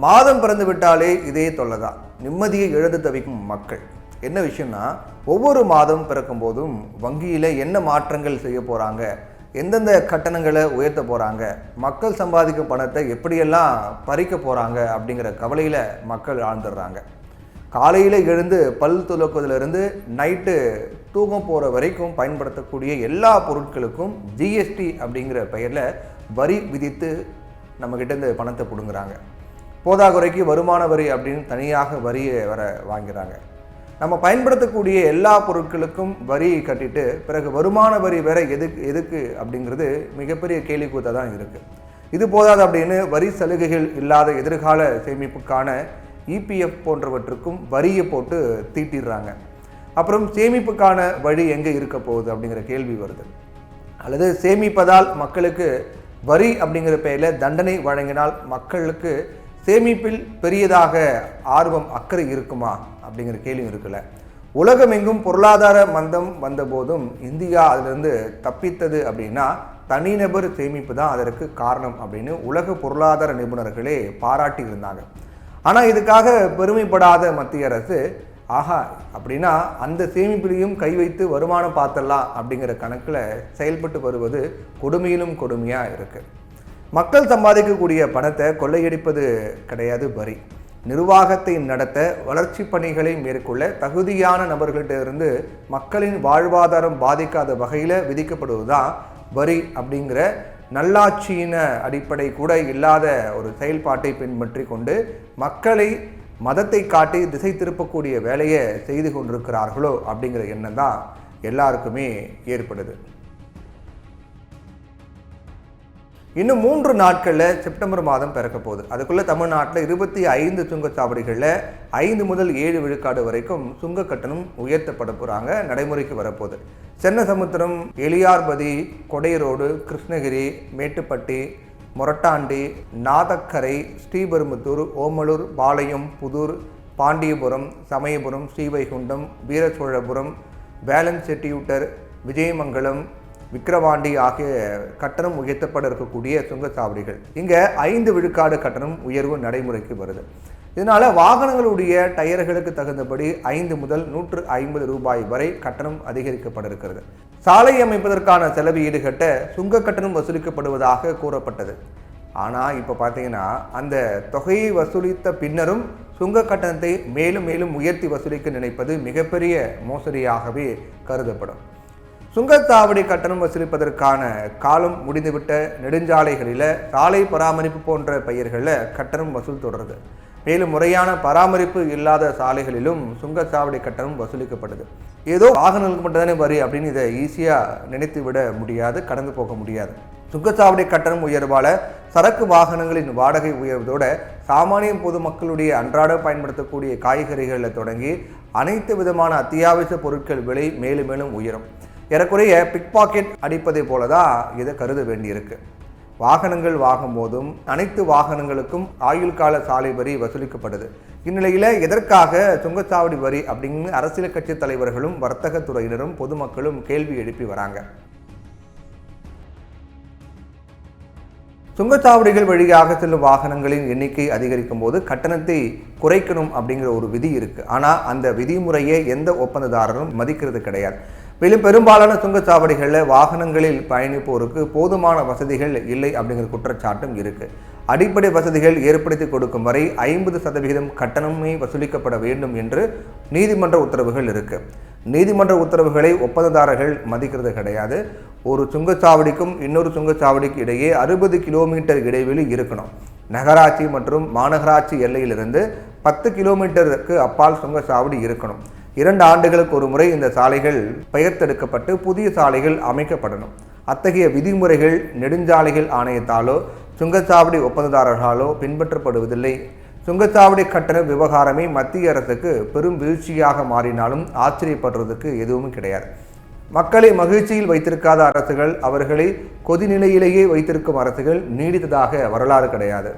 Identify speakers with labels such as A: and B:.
A: மாதம் பிறந்து விட்டாலே இதே தொல்லை தான். நிம்மதியை இழந்து தவிக்கும் மக்கள். என்ன விஷயம்னா, ஒவ்வொரு மாதம் பிறக்கும் போதும் வங்கியில் என்ன மாற்றங்கள் செய்ய போகிறாங்க, எந்தெந்த கட்டணங்களை உயர்த்த போகிறாங்க, மக்கள் சம்பாதிக்கும் பணத்தை எப்படியெல்லாம் பறிக்க போகிறாங்க அப்படிங்கிற கவலையில் மக்கள் ஆழ்ந்துடுறாங்க. காலையில் எழுந்து பல் துலக்குவதிலிருந்து நைட்டு தூக்கம் போகிற வரைக்கும் பயன்படுத்தக்கூடிய எல்லா பொருட்களுக்கும் ஜிஎஸ்டி அப்படிங்கிற பெயரில் வரி விதித்து நம்மக்கிட்ட இந்த பணத்தை பிடுங்குறாங்க. போதாக்குறைக்கு வருமான வரி அப்படின்னு தனியாக வரியை வர வாங்கிறாங்க. நம்ம பயன்படுத்தக்கூடிய எல்லா பொருட்களுக்கும் வரி கட்டிட்டு பிறகு வருமான வரி வேற எதுக்கு அப்படிங்கிறது மிகப்பெரிய கேள்விக்கூத்தாக தான் இருக்குது. இது போதாது அப்படின்னு வரி சலுகைகள் இல்லாத எதிர்கால சேமிப்புக்கான இபிஎஃப் போன்றவற்றுக்கும் வரியை போட்டு தீட்டிடுறாங்க. அப்புறம் சேமிப்புக்கான வழி எங்கே இருக்க போகுது அப்படிங்கிற கேள்வி வருது. அல்லது சேமிப்பதால் மக்களுக்கு வரி அப்படிங்கிற பெயரில் தண்டனை வழங்கினால் மக்களுக்கு சேமிப்பில் பெரியதாக ஆர்வம் அக்கறை இருக்குமா அப்படிங்கிற கேள்வி இருக்குல்ல. உலகமெங்கும் பொருளாதார மந்தம் வந்த போதும் இந்தியா அதிலிருந்து தப்பித்தது அப்படின்னா தனிநபர் சேமிப்பு தான் அதற்கு காரணம் அப்படின்னு உலக பொருளாதார நிபுணர்களே பாராட்டி இருந்தாங்க. ஆனால் இதுக்காக பெருமைப்படாத மத்திய அரசு அப்படின்னா அந்த சேமிப்பிலையும் கை வைத்து வருமானம் பார்த்தலாம் அப்படிங்கிற கணக்கில் செயல்பட்டு வருவது கொடுமையிலும் கொடுமையாக இருக்குது. மக்கள் சம்பாதிக்கக்கூடிய பணத்தை கொள்ளையடிப்பது கிடையாது வரி. நிர்வாகத்தை நடத்த, வளர்ச்சி பணிகளை மேற்கொள்ள தகுதியான நபர்கள்ட்ட இருந்து மக்களின் வாழ்வாதாரம் பாதிக்காத வகையில் விதிக்கப்படுவதுதான் வரி அப்படிங்கிற நல்லாட்சியின அடிப்படை கூட இல்லாத ஒரு செயல்பாட்டை பின்பற்றி கொண்டு மக்களை மதத்தை காட்டி திசை திருப்பக்கூடிய வேலையை செய்து கொண்டிருக்கிறார்களோ அப்படிங்கிற எண்ணம் தான் எல்லாருக்குமே ஏற்படுது. இன்னும் 3 நாட்களில் செப்டம்பர் மாதம் பிறக்க போகுது. அதுக்குள்ளே தமிழ்நாட்டில் 25 சுங்கச்சாவடிகளில் 5 முதல் 7 விழுக்காடு வரைக்கும் சுங்க கட்டணம் உயர்த்தப்பட போகிறாங்க, நடைமுறைக்கு வரப்போகுது. சென்னசமுத்திரம், எளியார்பதி, கொடைரோடு, கிருஷ்ணகிரி, மேட்டுப்பட்டி, மொரட்டாண்டி, நாதக்கரை, ஸ்ரீபெரும்புத்தூர், ஓமலூர், பாளையம், புதூர், பாண்டியபுரம், சமயபுரம், ஸ்ரீவைகுண்டம், வீரசோழபுரம், வேலன் செட்டியூட்டர், விஜயமங்கலம், விக்கிரவாண்டி ஆகிய கட்டணம் உயர்த்தப்பட இருக்கக்கூடிய சுங்கச்சாவடிகள். இங்கே 5 விழுக்காடு கட்டணம் உயர்வு நடைமுறைக்கு வருது. இதனால் வாகனங்களுடைய டயர்களுக்கு தகுந்தபடி 5 முதல் 150 ரூபாய் வரை கட்டணம் அதிகரிக்கப்பட இருக்கிறது. சாலை அமைப்பதற்கான செலவு ஈடுகட்ட சுங்க கட்டணம் வசூலிக்கப்படுவதாக கூறப்பட்டது. ஆனால் இப்போ பார்த்தீங்கன்னா அந்த தொகையை வசூலித்த பின்னரும் சுங்க கட்டணத்தை மேலும் மேலும் உயர்த்தி வசூலிக்க நினைப்பது மிகப்பெரிய மோசடியாகவே கருதப்படும். சுங்கச்சாவடி கட்டணம் வசூலிப்பதற்கான காலம் முடிந்துவிட்ட நெடுஞ்சாலைகளில் சாலை பராமரிப்பு போன்ற பெயர்களில் கட்டணம் வசூல் தொடருது. மேலும் முறையான பராமரிப்பு இல்லாத சாலைகளிலும் சுங்கச்சாவடி கட்டணம் வசூலிக்கப்படுது. ஏதோ வாகனங்களுக்கு மட்டும்தானே வரி அப்படின்னு இதை ஈஸியாக நினைத்து விட முடியாது, கடந்து போக முடியாது. சுங்கச்சாவடி கட்டணம் உயர்வால் சரக்கு வாகனங்களின் வாடகை உயர்வதோட சாமானிய பொதுமக்களுடைய அன்றாட பயன்படுத்தக்கூடிய காய்கறிகளில் தொடங்கி அனைத்து விதமான அத்தியாவசிய பொருட்கள் விலை மேலும் மேலும் உயரும். ஏறக்குறைய பிக் பாக்கெட் அடிப்பதை போல தான் இதை கருத வேண்டியிருக்கு. வாகனங்கள் வாங்கும் போதும் அனைத்து வாகனங்களுக்கும் ஆயுள் கால சாலை வரி வசூலிக்கப்படுது. இந்நிலையில் எதற்காக சுங்கச்சாவடி வரி அப்படின்னு அரசியல் கட்சி தலைவர்களும் வர்த்தக துறையினரும் பொதுமக்களும் கேள்வி எழுப்பி வராங்க. சுங்கச்சாவடிகள் வழியாக செல்லும் வாகனங்களின் எண்ணிக்கை அதிகரிக்கும் போது கட்டணத்தை குறைக்கணும் அப்படிங்கிற ஒரு விதி இருக்குது. ஆனால் அந்த விதிமுறையை எந்த ஒப்பந்ததாரரும் மதிக்கிறது கிடையாது. மேலும் பெரும்பாலான சுங்கச்சாவடிகளில் வாகனங்களில் பயணிப்போருக்கு போதுமான வசதிகள் இல்லை அப்படிங்கிற குற்றச்சாட்டும் இருக்குது. அடிப்படை வசதிகள் ஏற்படுத்தி கொடுக்கும் வரை 50% கட்டணமே வசூலிக்கப்பட வேண்டும் என்று நீதிமன்ற உத்தரவுகள் இருக்குது. நீதிமன்ற உத்தரவுகளை ஒப்பந்ததாரர்கள் மதிக்கிறது கிடையாது. ஒரு சுங்கச்சாவடிக்கும் இன்னொரு சுங்கச்சாவடிக்கு இடையே 60 கிலோமீட்டர் இடைவெளி இருக்கணும். நகராட்சி மற்றும் மாநகராட்சி எல்லையிலிருந்து 10 கிலோமீட்டருக்கு அப்பால் சுங்கச்சாவடி இருக்கணும். 2 ஆண்டுகளுக்கு ஒரு முறை இந்த சாலைகள் பெயர்த்தெடுக்கப்பட்டு புதிய சாலைகள் அமைக்கப்படணும். அத்தகைய விதிமுறைகள் நெடுஞ்சாலைகள் ஆணையத்தாலோ சுங்கச்சாவடி ஒப்பந்ததாரர்களாலோ பின்பற்றப்படுவதில்லை. சுங்கச்சாவடி கட்டண விவகாரமே மத்திய அரசுக்கு பெரும் வீழ்ச்சியாக மாறினாலும் ஆச்சரியப்படுறதுக்கு எதுவும் கிடையாது. மக்களை மகிழ்ச்சியில் வைத்திருக்காத அரசுகள், அவர்களை கொதிநிலையிலேயே வைத்திருக்கும் அரசுகள் நீடித்ததாக வரலாறு கிடையாது.